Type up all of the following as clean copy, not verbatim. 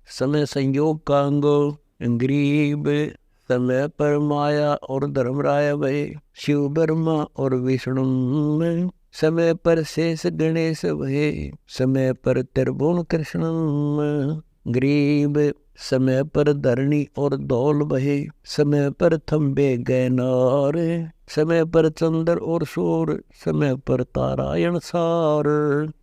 समय संयोग कांगो गरीब, समय पर माया और धर्मराय भय, शिव ब्रह्मा और विष्णु में, समय पर शेष गणेश भय, समय पर त्रिभुवन कृष्ण में, गरीब समय पर धरणी और धौल बहे, समय पर थम्बे गैनार, समय पर चंद्र और सूर, समय पर तारायण सार,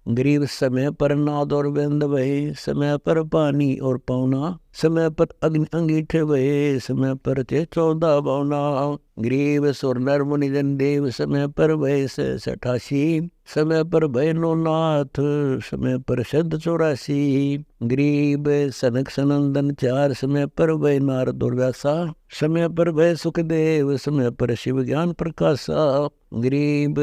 गरीब समय पर नाद और बिंद बहे, समय पर पानी और पौना, समय पर अग्नि अंगीठे बहे, समय पर थे 14 बौना, गरीब सुर नर मुनि जन देव, समय पर भय 88, समय पर भय नौनाथ, समय पर शब्द 84, गरीब सनक सनंदन 4, समय पर भय नारद और व्यासा, समय पर भय सुखदेव, समय पर शिव ज्ञान प्रकाशा, गरीब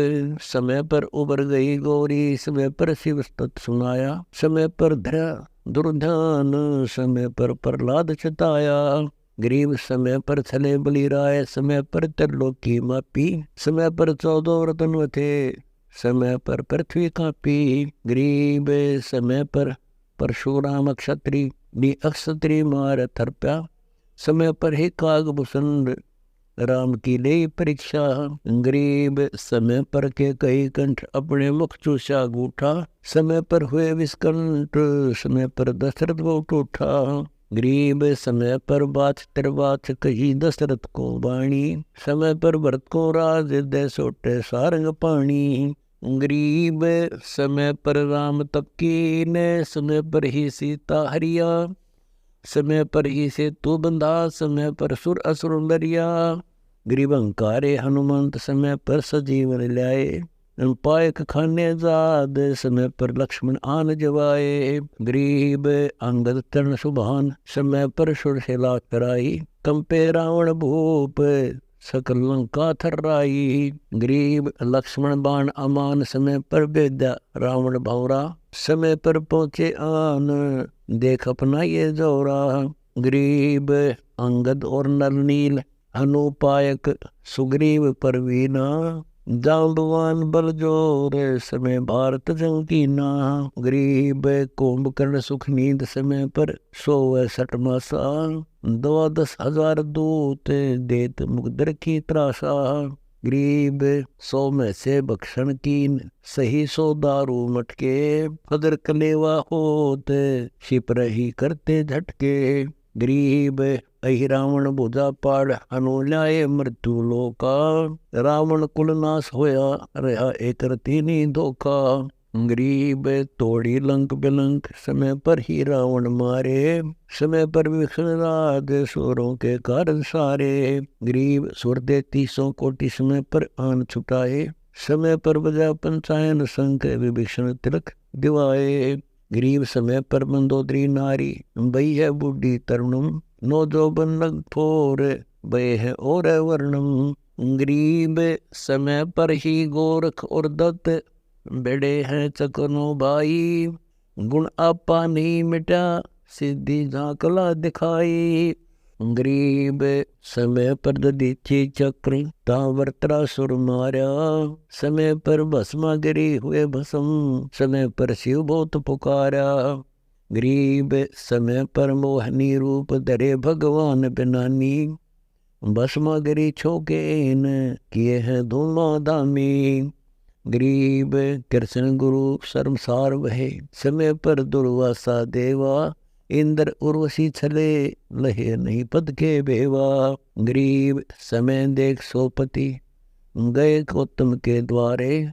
समय पर उबर गई गौरी, समय पर शिव स्तुति सुनाया, समय पर धरा दुर्ध्यान, समय पर प्रहलाद चिताया, गरीब समय पर छले बलि राय, समय पर त्रिलोकी मापी, समय पर 14 रतन थे, समय पर पृथ्वी कांपी, गरीब समय पर परशुराम क्षत्रि अक्षत्री मार थरप्या, समय पर ही कागभूषण राम की ले परीक्षा, गरीब समय पर के कई कंठ अपने मुख चूसा गूठा, समय पर हुए विस्कंठ, समय पर दशरथ बहुत उठा, गरीब समय पर बात तिरबात कही दशरथ को बाणी, समय पर भरत को राज दे सोटे सारंग पानी, गरीब समय पर राम तप की ने, समय पर ही सीता हरिया, समय पर ही से तू बंधा, समय पर सुर असुर लरिया, गरीब अंकारे हनुमंत समय पर सजीवन ल्याए, पायक खाने जाद समय पर लक्ष्मण आन जवाए, गरीब अंगद तरण सुभान समय पर सुरशेला कराई, कंपे रावण भूप सकल लंका थर्राई, गरीब लक्ष्मण बाण अमान समय पर बेद्या रावण भौरा, समय पर पहुँचे आन देख अपना ये जोरा, गरीब अंगद और नरनील अनुपायक सुग्रीव परवीना, जाम्बवान बल जोर समय भारत जंकीना, गरीब कुंभकर्ण सुख नींद समय पर 160 मासा, 12,000 दूत देत मुकदर की त्रासा, गरीब 100 में से भक्षण कीन सही 100 दारू मटके, कदर कलेवा होत शिप रही करते झटके, गरीब अहि रावण भुजा पाड़ अनुल्याए मृत्यु लोका, रावण कुल नाश होया रहा एक रतीनी धोखा, गरीब तोड़ी लंक बिलंक समय पर ही रावण मारे, समय पर विष्णु राज सुरों के कारण सारे, गरीब सुर दे 30 कोटि समय पर आन छुटाए, समय पर बजा पंचायन शंख विभीषण तिलक दिवाए, गरीब समय पर मंदोदरी नारी बई है बूढ़ी तरुणम, नो जो बन फोर बय है और वर्णम, गरीब समय पर ही गोरख और दत्त बड़े हैं चकनो भाई, गुण आपा नहीं मिटा सिद्धि झांकला दिखाई, गरीब समय पर दधीची चक्र तावर्तरा सुर मार्या, समय पर भस्मा गिरी हुए भस्म, समय पर शिव बहुत पुकारा, गरीब समय पर मोहनी रूप धरे भगवान बिनानी, भस्मा गिरी छोके न किए हैं धूमा धामी, गरीब कृष्ण गुरु शर्मसार वहे, समय पर दुर्वासा देवा, इंद्र उर्वशी छले लहे नहीं पद के बेवा, गरीब समय देख सोपति गए गौतम के द्वारे,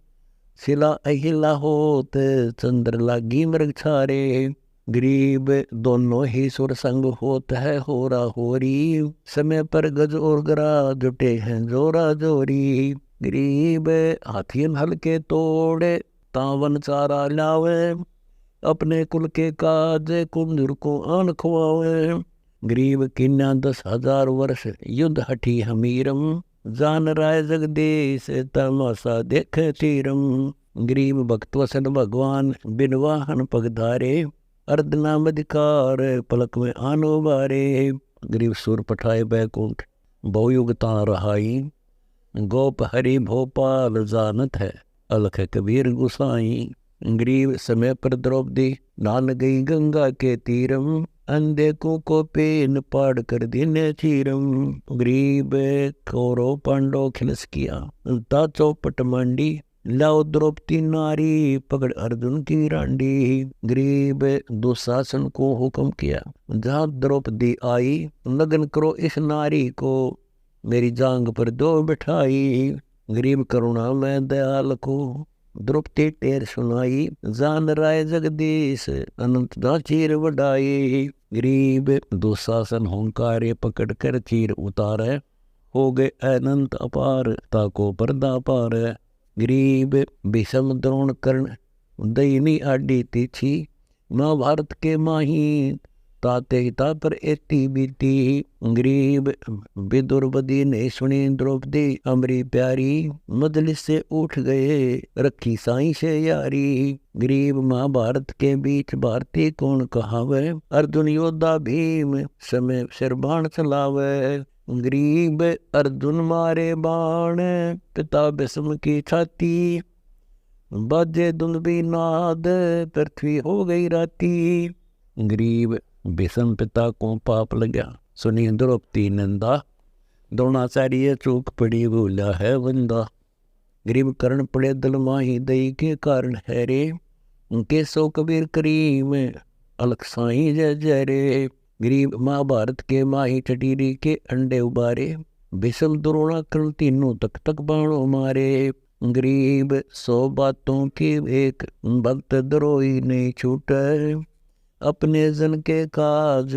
शिला अहिला होत चंद्र लागी मृग छारे, गरीब दोनों ही सुर संग होत है होरा होरी, समय पर गज और गरा जुटे हैं जोरा जोरी, गरीब हाथियन हल्के तोड़े तावन चारा लावे, अपने कुल के काज कुंजर को आन खुआवे, गरीब किन्या 10,000 वर्ष युद्ध हठी हमीरम, जान राय जगदीश तमाशा देखे तीरम, गरीब भक्त वसन भगवान बिन वाहन पगधारे, अर्धनाम अधिकार पलक में आनो बारे, गरीब सुर पठाए बैकुंठ बहुयुगता रहाई, गोप हरि भोपाल जानत है अलख कबीर गुसाई, गरीब समय पर द्रौपदी नान गई गंगा के तीरम, अंधे को पेन पाड़ कर दिन चीरम। गरीब कौरव पांडव खिलस किया ता चौपट मांडी। लाओ द्रौपदी नारी पकड़ अर्जुन की रांडी। गरीब दुशासन को हुक्म किया जहाँ द्रौपदी आई लगन करो इस नारी को मेरी जांग पर दो बिठाई। गरीब करुणा में दयाल को द्रौपदी टेर सुनाई। जान राय जगदीश अनंत दा चीर वडाई। गरीब दुशासन होंकारे पकड़ कर चीर उतारे। हो गए अनंत अपार ताको पर्दा पार। गरीब भीषम द्रोण कर्ण दयनी आडी तीछी। महाभारत के माही ताते हिता पर एती बीती। गरीब विदुरपति ने सुनी द्रौपदी अमरी प्यारी। मजलिस से उठ गए रखी साई से यारी। गरीब महाभारत के बीच भारती कौन कहावे। अर्जुन योद्धा भीम समय सिर बाण चलावे। गरीब अर्जुन मारे बाण पिता भीष्म की छाती। बाजे दुंदुभी नाद पृथ्वी हो गई राती। गरीब भीष्म पिता को पाप लगा सुनी द्रौपदी नंदा। द्रोणाचार्य चूक पड़ी भूला है बंदा। गरीब कर्ण पड़े दल माही दई के कारण है रे। उनके सो कबीर करीम अलख साई जय जय रे। गरीब महाभारत के माही चटीरी के अंडे उबारे। भीष्म द्रोणा कर्ण तीनों तक तक बाणों मारे। गरीब 100 बातों की एक भक्त द्रोही नहीं छूटे। अपने जन के काज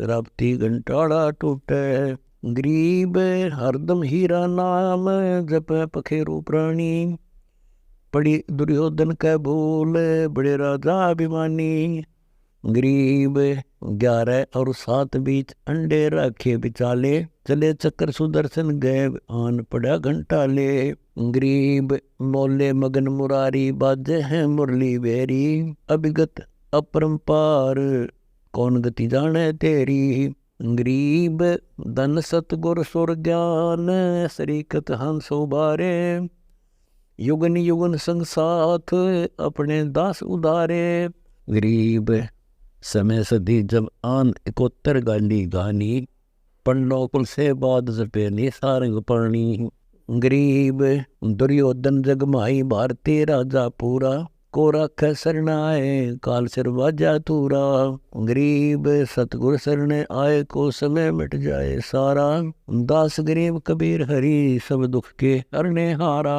राप्ती घंटाड़ा टूटे। गरीब हरदम हीरा नाम जप पखेरु प्राणी। पड़ी दुर्योधन के भूल बड़े राजा अभिमानी। गरीब 11 और 7 बीच अंडे रखे बिचाले। चले चक्कर सुदर्शन गए आन पड़ा घंटाले। गरीब मोले मगन मुरारी बाजे हैं मुरली बेरी। अभिगत अपरंपार कौन गति जाने तेरी। गरीब धन सतगुर सुर ज्ञान सरीकत हंस उबारे। युगन युगन संग साथ अपने दास उदारे। गरीब समय सदी जब आन 71 गाली गानी। पंडो कुल से बाद जपेनी सारंग पानी। गरीब दुर्योधन जगमाई भारती राजा पूरा। को राख शरणाए काल सिर वाजा तूरा। गरीब सतगुर शरण आए को समय मिट जाए सारा। दास गरीब कबीर हरि सब दुख के हरने हारा।